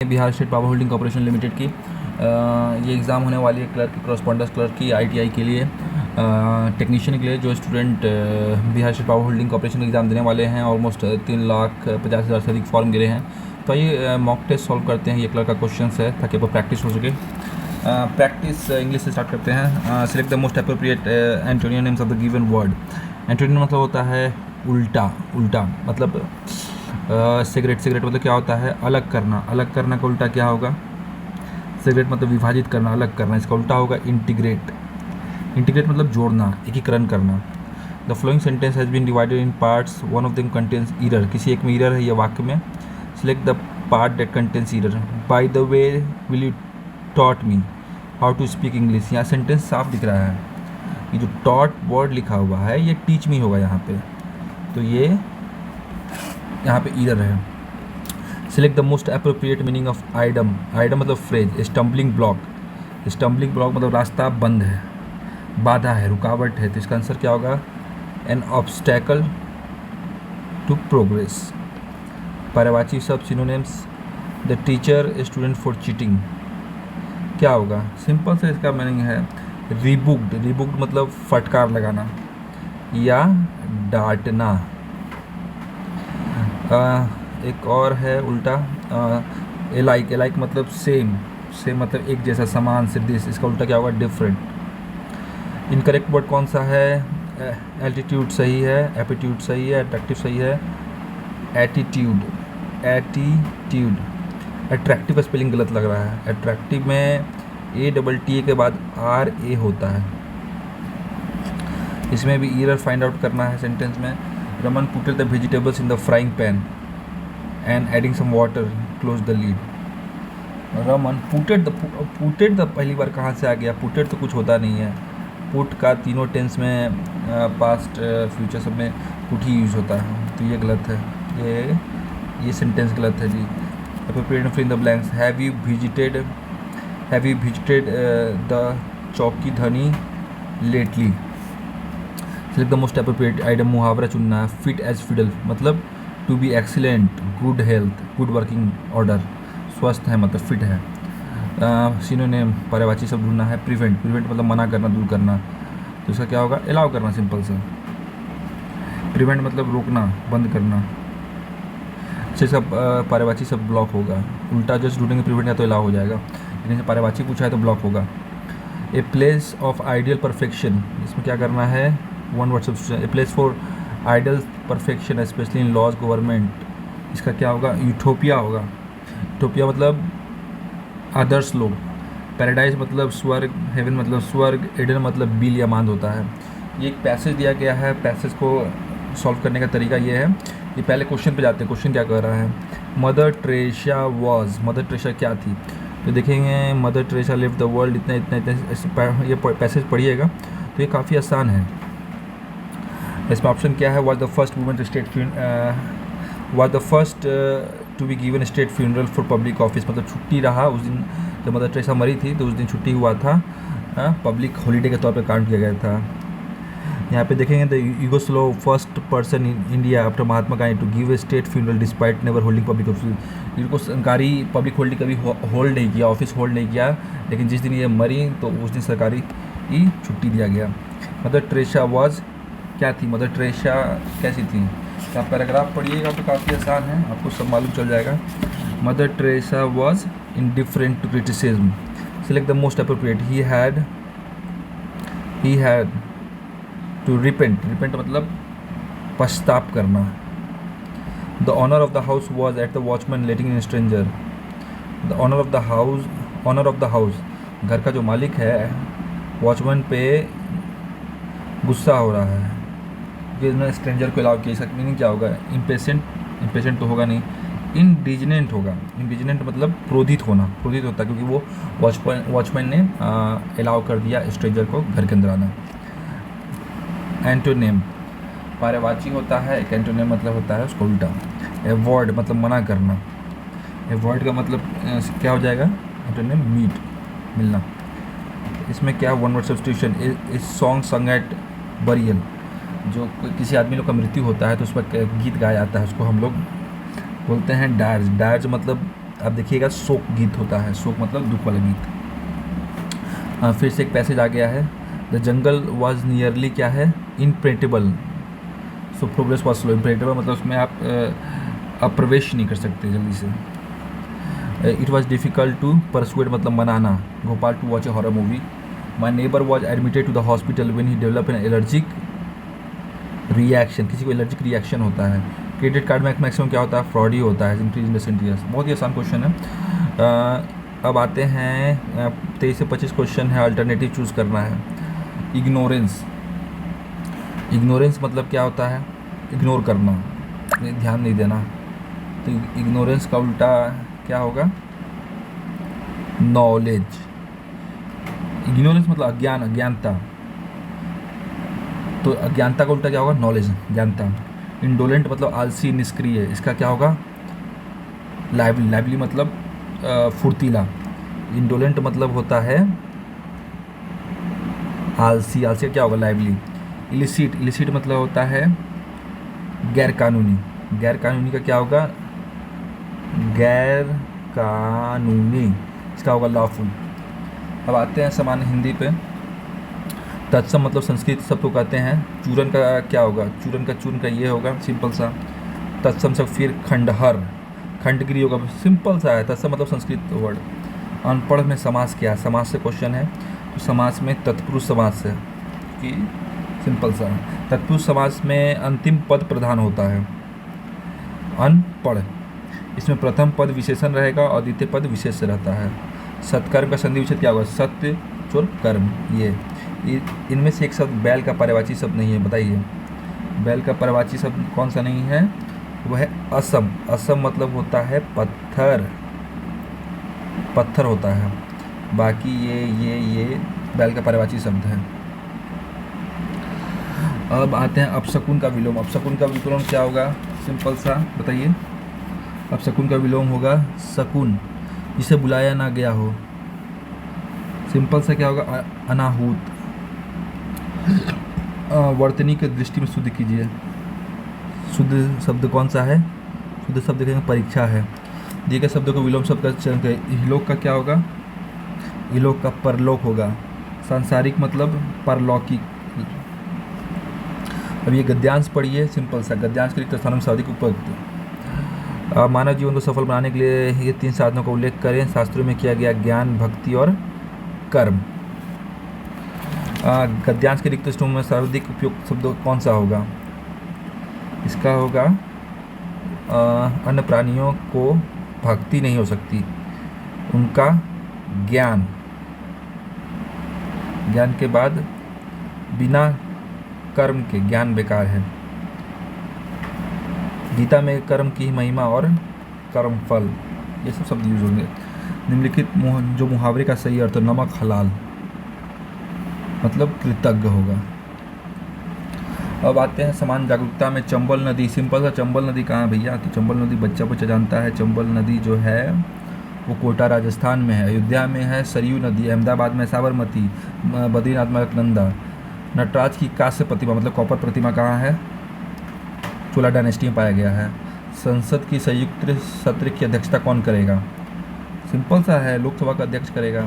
Bihar state power holding corporation limited की ये exam होने वाली है क्लर्क की, करस्पॉन्डेंस क्लर्क की, आईटीआई के लिए, टेक्नीशियन के लिए। जो student Bihar state power holding corporation exam देने वाले हैं, ऑलमोस्ट 3,50,000 से अधिक फॉर्म गिरे हैं। तो ये मॉक टेस्ट सॉल्व करते हैं, ये क्लर्क का क्वेश्चन है ताकि आपको प्रैक्टिस हो सके। प्रैक्टिस इंग्लिश से स्टार्ट करते हैं। Select the most appropriate antonym names of the given word. Antonym मतलब होता है उल्टा, उल्टा मतलब सिगरेट, सिगरेट मतलब क्या होता है? अलग करना, अलग करना का उल्टा क्या होगा? सिगरेट मतलब विभाजित करना, अलग करना, इसका उल्टा होगा इंटीग्रेट। इंटीग्रेट मतलब जोड़ना, एकीकरण करना। The flowing sentence has been divided in parts, one of them contains error. किसी एक में ईरर है ये वाक्य में। Select the part that contains error. By the way will you taught me how to speak English. यहाँ sentence साफ दिख रहा है, ये जो टॉट वर्ड लिखा हुआ है ये टीच मी होगा यहाँ पे, तो ये यहाँ पे ईरर है। Select the most appropriate meaning of idiom. Idiom मतलब phrase. Stumbling block, stumbling block मतलब रास्ता बंद है, बाधा है, रुकावट है, तो इसका आंसर क्या होगा? An obstacle to progress. पर्यायवाची शब्द synonyms. The teacher student for cheating क्या होगा? सिंपल से इसका मीनिंग है रिबुक्ड। रिबुक्ड मतलब फटकार लगाना या डांटना। एक और है उल्टा, एलाइक। एलाइक मतलब सेम, सेम मतलब एक जैसा, समान, सदृश, इसका उल्टा क्या होगा? डिफरेंट। इनकरेक्ट वर्ड कौन सा है? एल्टीट्यूड सही है, एप्टीट्यूड सही है, अट्रैक्टिव सही है, एटीट्यूड, एटीट्यूड। अट्रैक्टिव स्पेलिंग गलत लग रहा है। अट्रैक्टिव में ATTA के बाद RA होता है। इसमें भी ईरर फाइंड आउट करना है सेंटेंस में। Raman puted the vegetables in the frying pan and adding some water close the lid. Raman puted the पहली बार कहाँ से आ गया? पुटेड तो कुछ होता नहीं है। पुट का तीनों टेंस में, पास्ट, फ्यूचर सब में पुट ही यूज होता है, तो ये गलत है। ये सेंटेंस गलत है जी। Appropriate fill in the blanks. Have you visited the Chokhi Dhani lately. Select the most appropriate idiom. मुहावरा चुनना है। फिट एज फिडल मतलब to be excellent, good health, good working order, स्वस्थ है मतलब फिट है। सिनोनिम पर्यायवाची शब्द ढूंढना है। प्रिवेंट, प्रिवेंट मतलब मना करना, दूर करना, तो इसका क्या होगा? अलाउ करना, सिंपल से। प्रिवेंट मतलब रोकना, बंद करना। अच्छे सब पर्यायवाची सब ब्लॉक होगा। उल्टा जस्ट ढूंढेंगे प्रिवेंट या तो अलाउ हो जाएगा, लेकिन पर्यायवाची पूछा है तो ब्लॉक होगा। A place of ideal perfection, इसमें क्या करना है? One word substitution. A place for ideal perfection specially in laws government, इसका क्या होगा? यूटोपिया होगा। यूटोपिया मतलब आदर्श लोग। पैराडाइज मतलब स्वर्ग, हेवन मतलब स्वर्ग, एडन मतलब बिल या मांद होता है। ये एक पैसेज दिया गया है, पैसेज को सॉल्व करने का तरीका ये है। ये पहले क्वेश्चन पे जाते हैं। क्वेश्चन क्या कर रहा है? Mother Teresa was, mother Teresa क्या थी? तो देखेंगे mother Teresa live the world, इतना इतना इतना, ये पैसेज पढ़िएगा तो ये काफ़ी आसान है। इसमें ऑप्शन क्या है? Was the first women to be given state funeral for public office, मतलब छुट्टी रहा उस दिन जब मदर ट्रेसा मरी थी, तो उस दिन छुट्टी हुआ था, पब्लिक हॉलीडे के तौर पे काउंट किया गया था। यहाँ पे देखेंगे the Yugoslav first person in India after Mahatma Gandhi to give a state funeral despite never holding public office. इनको सरकारी पब्लिक होल्डिंग कभी होल्ड नहीं किया, ऑफिस होल्ड नहीं किया, लेकिन जिस दिन ये मरी तो उस दिन सरकारी ही छुट्टी दिया गया। मदर ट्रेसा वॉज क्या थी? मदर ट्रेसा कैसी थी? तो आप पैराग्राफ पढ़िएगा तो काफ़ी आसान है, आपको सब मालूम चल जाएगा। Mother Teresa was indifferent to criticism. Select the most appropriate. He had to repent. Repent मतलब पश्चाताप करना। The honour of the house was at the watchman letting in stranger. The honour of the house घर का जो मालिक है, watchman पे गुस्सा हो रहा है कि इसने स्ट्रेंजर को अलाउ किया। इसका मीनिंग क्या होगा? इम्पेशेंट तो होगा नहीं, इंडिजिनेंट होगा। इंडिजिनेंट मतलब क्रोधित होना, क्रोधित होता है क्योंकि वो वॉचमैन ने अलाउ कर दिया स्ट्रेंजर को घर के अंदर आना। एंटोनिम पर्यायवाची होता है, एक एंटोनिम मतलब होता है उसको उल्टा। अवॉइड मतलब मना करना। अवॉइड का मतलब क्या हो जाएगा? एंटोनिम मीट, मिलना। इसमें क्या? One word substitution. इस सॉन्ग संग एट बरियल, जो किसी आदमी लोग का मृत्यु होता है तो उस पर गीत गाया जाता है, उसको हम लोग बोलते हैं डायर्स। डायर्स मतलब अब देखिएगा शोक गीत होता है, शोक मतलब दुख वाला गीत। फिर से एक पैसेज आ गया है, द जंगल वॉज नियरली क्या है, impenetrable, so progress was slow. Impenetrable मतलब उसमें आप प्रवेश नहीं कर सकते जल्दी से। It was difficult to persuade मतलब मनाना Gopal to watch a horror movie. My neighbour was admitted to the hospital when he develop an allergic reaction, किसी को एलर्जिक रिएक्शन होता है। क्रेडिट कार्ड में मैक्सिमम क्या होता है, फ्रॉड ही होता है, इंक्रीज इन रिसेंट ईयर्स। बहुत ही आसान क्वेश्चन है। अब आते हैं 23 से 25 क्वेश्चन है, अल्टरनेटिव चूज़ करना है। इग्नोरेंस, इग्नोरेंस मतलब क्या होता है, इग्नोर करना, ध्यान नहीं देना। तो इग्नोरेंस का उल्टा क्या होगा, नॉलेज। इग्नोरेंस मतलब अज्ञान, अज्ञानता, तो अज्ञानता का उल्टा क्या होगा, नॉलेज, ज्ञानता। इंडोलेंट मतलब आलसी, निष्क्रिय, इसका क्या होगा, लाइवली। लाइवली मतलब फुर्तीला। इंडोलेंट मतलब होता है आलसी, आलसी क्या होगा, लाइवली। इलिसिट, इलिसिट मतलब होता है गैर कानूनी, गैर कानूनी का क्या होगा, गैर कानूनी, इसका होगा लॉफुल। अब आते हैं सामान्य हिंदी पे। तत्सम मतलब संस्कृत शब्द को कहते हैं। चूरन का क्या होगा, चूरन का चूरन का ये होगा, सिंपल सा। तत्सम से फिर खंडहर, खंडगिरी होगा, सिंपल सा है। तत्सम मतलब संस्कृत वर्ड। अनपढ़ में समास क्या है, समास से क्वेश्चन है, तो समास में तत्पुरुष समास है कि सिंपल सा है। तत्पुरुष समास में अंतिम पद प्रधान होता है। अनपढ़, इसमें प्रथम पद विशेषण रहेगा और द्वितीय पद विशेष रहता है। सत्कर्म का संधि विच्छेद क्या होगा, सत्य चोर कर्म। ये इनमें से एक शब्द बैल का पर्यायवाची शब्द नहीं है, बताइए। बैल का पर्यायवाची शब्द कौन सा नहीं है, वह है असम। असम मतलब होता है पत्थर, पत्थर होता है। बाकी ये बैल का पर्यायवाची शब्द है। अब आते हैं अपशकुन का विलोम। अपशकुन का विलोम क्या होगा, सिंपल सा बताइए। अपशकुन का विलोम होगा शकुन, जिसे बुलाया ना गया हो। सिंपल सा क्या होगा, अनाहूत। वर्तनी के दृष्टि में शुद्ध कीजिए। शुद्ध शब्द कौन सा है, शुद्ध शब्द कहेंगे परीक्षा है। दिए गए शब्दों को विलोम शब्द का चयन करें। इहलोक का क्या होगा, इहलोक का परलोक होगा। सांसारिक मतलब परलौकिक। अब ये गद्यांश पढ़िए, सिंपल सा। गद्यांश के रिक्त स्थानों में सर्वाधिक उपयुक्त। मानव जीवन को सफल बनाने के लिए ये 3 साधनों का उल्लेख करें। शास्त्रों में किया गया ज्ञान, भक्ति और कर्म। गद्यांश के रिक्त स्थानों में सर्वाधिक उपयुक्त शब्द कौन सा होगा, इसका होगा अन्य प्राणियों को भक्ति नहीं हो सकती, उनका ज्ञान। ज्ञान के बाद बिना कर्म के ज्ञान बेकार है। गीता में कर्म की महिमा और कर्म फल, ये सब शब्द यूज होंगे। निम्नलिखित जो मुहावरे का सही अर्थ, नमक हलाल मतलब कृतज्ञ होगा। अब आते हैं समान जागरूकता में। चंबल नदी, सिंपल सा, चंबल नदी कहाँ है भैया, तो चंबल नदी बच्चा बच्चा जानता है। चंबल नदी जो है वो कोटा राजस्थान में है। अयोध्या में है सरयू नदी। अहमदाबाद में साबरमती। बद्रीनाथ में अलकनंदा। नटराज की कांस्य प्रतिमा मतलब कॉपर प्रतिमा कहाँ है, चोला डायनेस्टी में पाया गया है। संसद की संयुक्त सत्र की अध्यक्षता कौन करेगा, सिंपल सा है, लोकसभा का अध्यक्ष करेगा।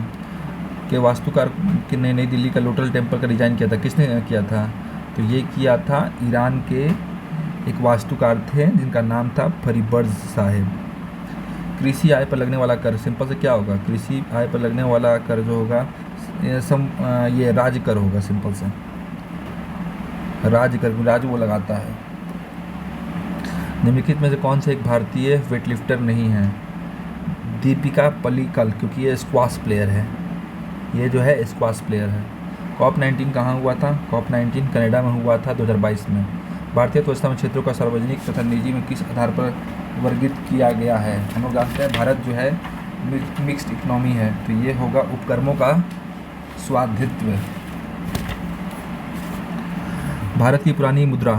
के वास्तुकार ने नई दिल्ली का लोटस टेम्पल का डिज़ाइन किया था, किसने किया था, तो ये किया था ईरान के एक वास्तुकार थे जिनका नाम था फरीबर्ज साहेब। कृषि आय पर लगने वाला कर, सिंपल से क्या होगा, कृषि आय पर लगने वाला कर जो होगा ये राज कर होगा। सिंपल सा राज कर, राज वो लगाता है। निम्नलिखित में से कौन से एक भारतीय वेटलिफ्टर नहीं है, दीपिका पल्लिकल, क्योंकि ये स्क्वाश प्लेयर है, ये जो है स्क्वाश प्लेयर है। कॉप 19 कहाँ हुआ था, कॉप 19 कनाडा में हुआ था 2022 में। भारतीय अर्थव्यवस्था में क्षेत्रों का सार्वजनिक तथा निजी में किस आधार पर वर्गित किया गया है। हम लोग जानते हैं भारत जो है मिक्स्ड इकोनॉमी है, तो ये होगा उपक्रमों का स्वाधित्व। भारत की पुरानी मुद्रा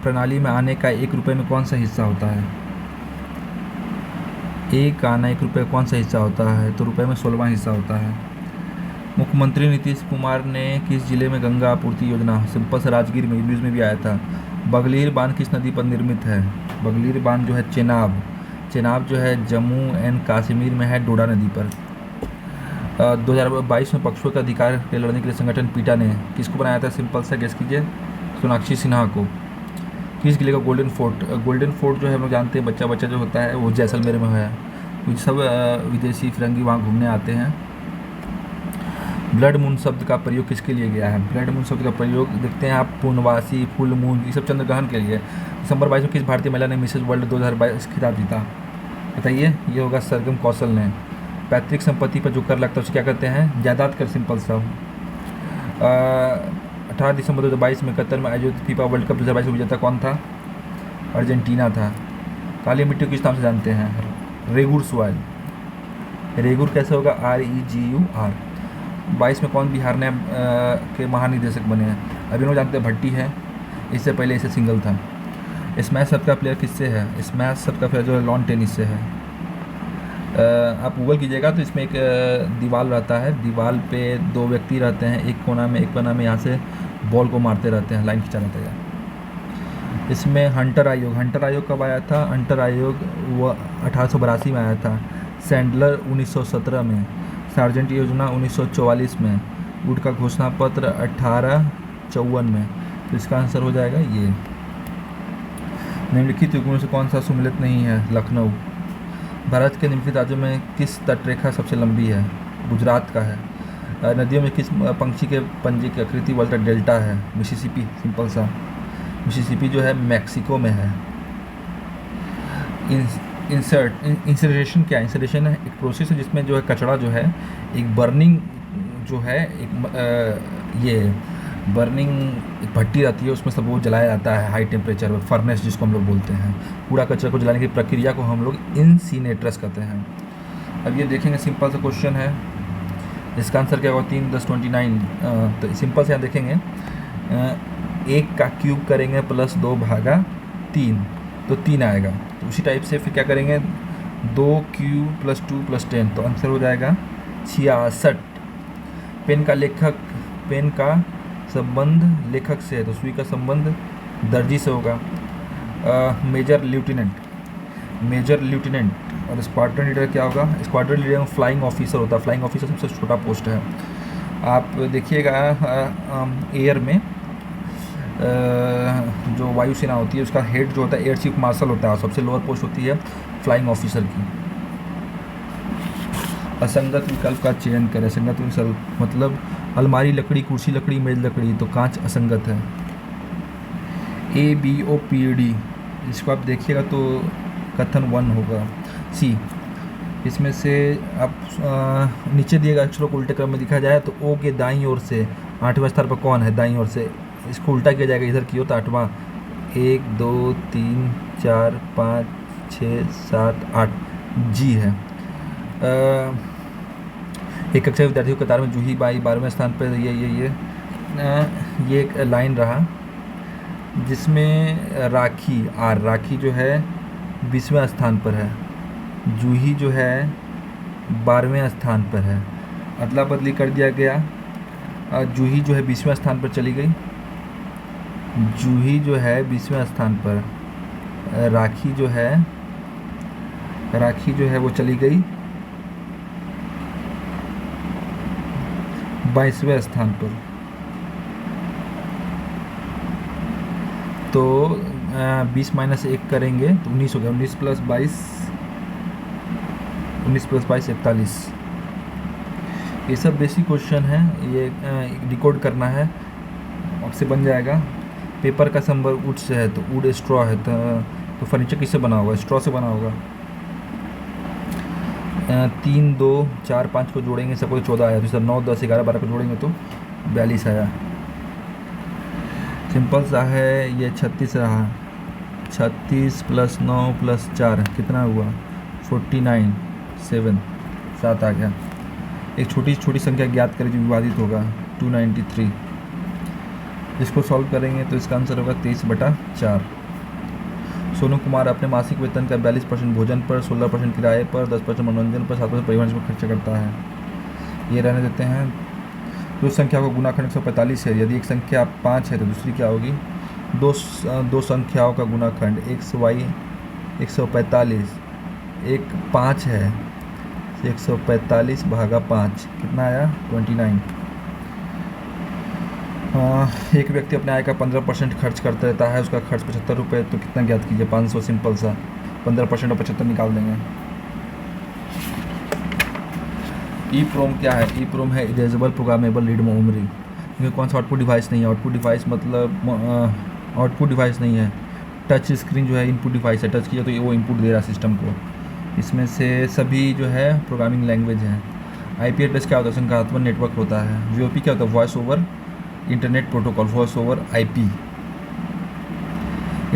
प्रणाली में आने का 1 रुपये में कौन सा हिस्सा होता है, एक आना 1 रुपये कौन सा हिस्सा होता है, तो रुपये में 16वां हिस्सा होता है। मुख्यमंत्री नीतीश कुमार ने किस जिले में गंगा आपूर्ति योजना, सिंपल से राजगीर में, न्यूज़ में भी आया था। बगलीर बांध किस नदी पर निर्मित है, बगलीर बांध जो है चेनाब, चेनाब जो है जम्मू एंड कश्मीर में है, डोडा नदी पर। 2022 में पक्षों के अधिकार के लड़ने के लिए संगठन पीटा ने किसको बनाया था? सिंपल सा गेस कीजिए, सोनाक्षी सिन्हा को। किस किले का गोल्डन फोर्ट? गोल्डन फोर्ट जो है हम लोग जानते हैं, बच्चा बच्चा जो होता है वो जैसलमेर में है, क्योंकि सब विदेशी फिरंगी वहाँ घूमने आते हैं। ब्लड मून शब्द का प्रयोग किसके लिए गया है? ब्लड मून शब्द का प्रयोग देखते हैं आप, पूर्णवासी, फुल मून, ये सब चंद्रग्रहण के लिए। दिसंबर 22 में किस भारतीय महिला ने मिसेज वर्ल्ड 2022 खिताब जीता? बताइए। ये होगा सरगम कौशल ने। पैतृक संपत्ति पर जो कर लगता है उसे क्या कहते हैं? जायदाद कर, सिंपल सा। 18 दिसंबर 2022 में कतर में आयोजित फीफा वर्ल्ड कप 2022 का विजेता कौन था? अर्जेंटीना था। काली मिट्टी को किस नाम से जानते हैं? रेगुर सॉइल। रेगुर कैसे होगा? REGUR। 22 में कौन बिहार ने के महानिदेशक बने हैं? अभी लोग जानते हैं भट्टी है, इससे पहले इसे सिंगल था। स्मैश शब्द का प्लेयर किससे है? स्मैश शब्द का प्लेयर जो है लॉन टेनिस से है। आप गूगल कीजिएगा तो इसमें एक दीवार रहता है, दीवार पे 2 व्यक्ति रहते हैं, एक कोना में यहाँ से बॉल को मारते रहते हैं, लाइन खिंचा रहता है। इसमें हंटर आयोग कब आया था? हंटर आयोग वो 1882 में आया था। सैंडलर 1917 में। सार्जेंट योजना 1944 में। वुड का घोषणा पत्र 1854 में। तो इसका आंसर हो जाएगा ये। निम्नलिखित युगों से कौन सा सुमेलित नहीं है? लखनऊ। भारत के निम्नलिखित राज्यों में किस तटरेखा सबसे लंबी है? गुजरात का है। नदियों में किस पंछी के पंजे की आकृति वाला डेल्टा है? मिसिसिपी, सिंपल सा। मिसिसिपी जो है मैक्सिको में है। इंसरेशन क्या है? इंसरेशन है एक प्रोसेस है जिसमें जो है कचरा जो है एक बर्निंग जो है एक बर्निंग एक भट्टी रहती है, उसमें सब वो जलाया जाता है हाई टेम्परेचर में, फर्नेस जिसको हम लोग बोलते हैं। कूड़ा कचरा को जलाने की प्रक्रिया को हम लोग इंसीनेटर्स कहते हैं। अब ये देखेंगे, सिंपल सा क्वेश्चन है, इसका आंसर क्या होगा? 3 10 29। तो सिंपल से यहाँ देखेंगे, 1 का क्यूब करेंगे प्लस 2 भागा 3 तो 3 आएगा। तो उसी टाइप से फिर क्या करेंगे, 2 क्यूब प्लस 2 प्लस 10 तो आंसर हो जाएगा 66। पेन का संबंध लेखक से है, तो सुई का संबंध दर्जी से होगा। मेजर लिeutenant और स्क्वाड्रन लीडर क्या होगा? स्क्वाड्रन लीडर फ्लाइंग ऑफिसर होता है। फ्लाइंग ऑफिसर सबसे छोटा पोस्ट है। आप देखिएगा एयर में जो वायुसेना होती है उसका हेड जो होता है एयर चीफ मार्शल होता है, और सबसे लोअर पोस्ट होती है फ्लाइंग ऑफिसर की। असंगत विकल्प का चयन करें। असंगत विकल्प मतलब अलमारी लकड़ी, कुर्सी लकड़ी, मेज लकड़ी, तो कांच असंगत है। ABOPD इसको आप देखिएगा तो कथन 1 होगा। सी, इसमें से आप नीचे दिए गए अक्षरों को उल्टे क्रम में दिखा जाए तो ओ के दाईं ओर से 8वें स्थान पर कौन है? दाईं ओर से इसको उल्टा किया जाएगा इधर की ओर तो 8वां। 1 2 3 4 5 6 7 8 जी है। एक कक्षा विद्यार्थियों के कतार में जूही बाई 12वें स्थान पर। ये एक लाइन रहा जिसमें राखी जो है 20वें स्थान पर है, जूही जो है 12वें स्थान पर है। अदला बदली कर दिया गया, जूही जो है 20वें स्थान पर चली गई, जूही जो है 20वें स्थान पर, राखी जो है वो चली गई 22वें स्थान पर। तो 20 - 1 करेंगे तो 19 हो गया। 19 + 22 41। ये सब बेसिक क्वेश्चन है, ये डिकोड करना है, आपसे बन जाएगा। पेपर का संबंध वुड से है तो वुड स्ट्रॉ है, तो फर्नीचर किससे बना होगा? स्ट्रॉ से बना होगा। 3 2 4 5 को जोड़ेंगे सबको 14 आया। तो 9 10 11 12 को जोड़ेंगे तो 42 आया। सिंपल सा है, ये 36 रहा। 36 + 9 + 4 कितना हुआ? 49 7 आ गया। एक छोटी छोटी संख्या ज्ञात करें जो विवादित होगा। 293। इसको सॉल्व करेंगे तो इसका आंसर होगा 23/4। सोनू कुमार अपने मासिक वेतन का 42% भोजन पर, 16% किराए पर, 10% मनोरंजन पर, 7% परिवहन पर खर्च करता है। ये रहने देते हैं। तो संख्या को गुणाखंड 145 है। यदि एक संख्या 5 है तो दूसरी क्या होगी? दो संख्याओं का गुणाखंड XY 145 एक 5 है, 145 भागा 5 कितना आया 29। एक व्यक्ति अपने आय का 15% खर्च करता रहता है, उसका खर्च 75 रुपये, तो कितना ज्ञात कीजिए 500, सिंपल सा 15% और 75 निकाल देंगे। ई प्रोम क्या है? ई प्रोम है इरेजेबल प्रोग्रामेबल रीड मेमोरी। क्योंकि कौन सा आउटपुट डिवाइस नहीं है? आउटपुट डिवाइस मतलब आउटपुट डिवाइस नहीं है, टच स्क्रीन जो है इनपुट डिवाइस है, टच किया तो ये वो इनपुट दे रहा है सिस्टम को। इसमें से सभी जो है प्रोग्रामिंग लैंग्वेज है। आईपी एड्रेस क्या होता है? संख्यात्मक नेटवर्क होता है। वीओपी क्या होता है? Voice over internet protocol, voice over IP.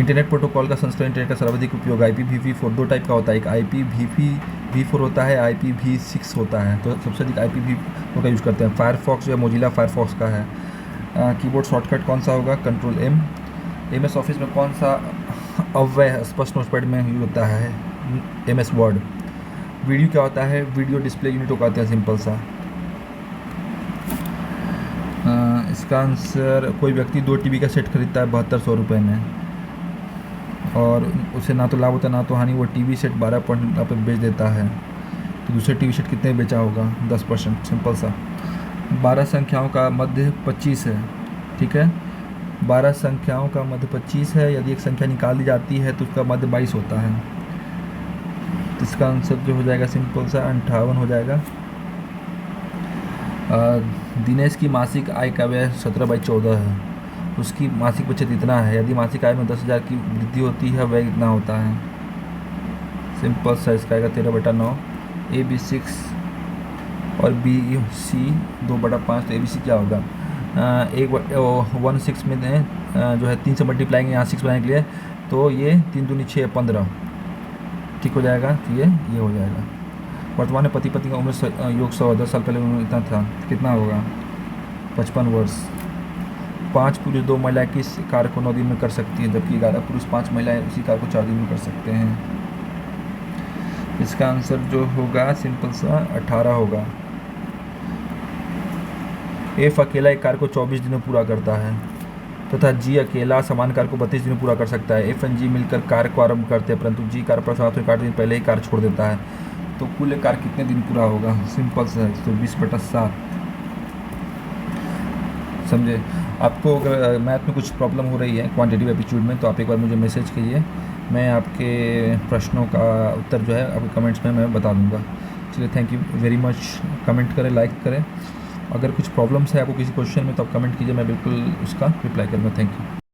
Internet protocol का संस्करण इंटरनेट का सर्वाधिक उपयोग IPv4 दो टाइप का होता है, एक IPv4 होता है, IPv6 होता है। तो सबसे अधिक IPv4 का यूज़ करते हैं। फायरफॉक्स जो है मोजिला फायरफॉक्स का है। कीबोर्ड शॉर्टकट कौन सा होगा? Control M। MS ऑफिस में कौन सा अव्यय स्पष्ट नोटपैड में यूज होता है? MS word. वीडियो क्या होता है? वीडियो डिस्प्ले यूनिट को कहते हैं, सिंपल सा। इसका आंसर, कोई व्यक्ति 2 टीवी का सेट खरीदता है 7200 रुपये में, और उसे ना तो लाभ होता है ना तो हानि, वो टीवी सेट 12% पे बेच देता है, तो दूसरे टीवी सेट कितने बेचा होगा? 10%, सिंपल सा। 12 संख्याओं का मध्य 25 है, ठीक है। 12 संख्याओं का मध्य 25 है। यदि एक संख्या निकाल दी जाती है तो उसका मध्य 22 होता है। तो इसका आंसर जो हो जाएगा सिंपल सा 58 हो जाएगा। दिनेश की मासिक आय का व्यय 17/14 है, उसकी मासिक बचत इतना है। यदि मासिक आय में 10,000 की वृद्धि होती है, व्यय कितना होता है? सिंपल सा इसका आएगा 13/9। AB6 और BC 2/5, तो ABC क्या होगा? 1/6 में जो है 3 से मल्टीप्लाइंग यहाँ 6 बनाने के लिए, तो ये 3 दूनी 6 15, ठीक हो जाएगा। तो ये हो जाएगा। वर्तमान में पति पत्नी का उम्र योग 10 साल पहले उम्र इतना था, कितना होगा? 55 वर्ष। 5 पुरुष 2 महिलाएं किस कार्य को 9 दिन में कर सकती हैं, जबकि 11 पुरुष 5 महिलाएं उसी कार्य को 4 दिन में कर सकते हैं? इसका आंसर जो होगा सिंपल सा 18 होगा। F अकेला एक कार्य को 24 दिन में पूरा करता है, तथा G अकेला समान कार्य को 32 दिन में पूरा कर सकता है। F और G मिलकर कार्य को आरंभ करते हैं, परंतु G कार्य पर 8 दिन पहले ही कार्य छोड़ देता है, तो कुल कार्य कितने दिन पूरा होगा? सिंपल सा है, तो 20/7। समझे? आपको अगर मैथ में कुछ प्रॉब्लम हो रही है क्वांटिटेटिव एप्टीट्यूड में, तो आप एक बार मुझे मैसेज कीजिए, मैं आपके प्रश्नों का उत्तर जो है आपके कमेंट्स में मैं बता दूंगा। चलिए, thank you very much. Comment करें, लाइक करें। अगर कुछ प्रॉब्लम्स है आपको किसी क्वेश्चन में, तो आप कमेंट कीजिए, मैं बिल्कुल उसका रिप्लाई करूँगा। Thank you.